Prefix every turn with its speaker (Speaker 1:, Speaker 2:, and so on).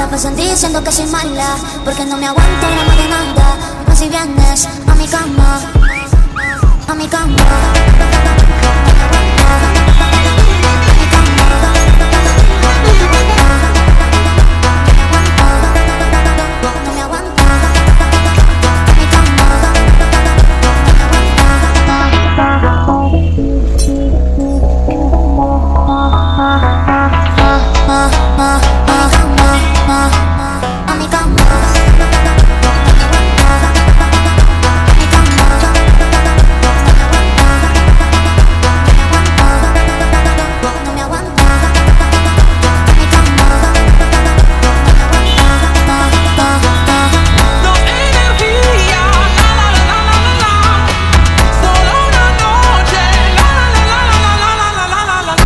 Speaker 1: la pasan diciendo que soy mala, porque no me aguanto la más de nada. Más si vienes a mi cama, a mi cama, no me aguanta.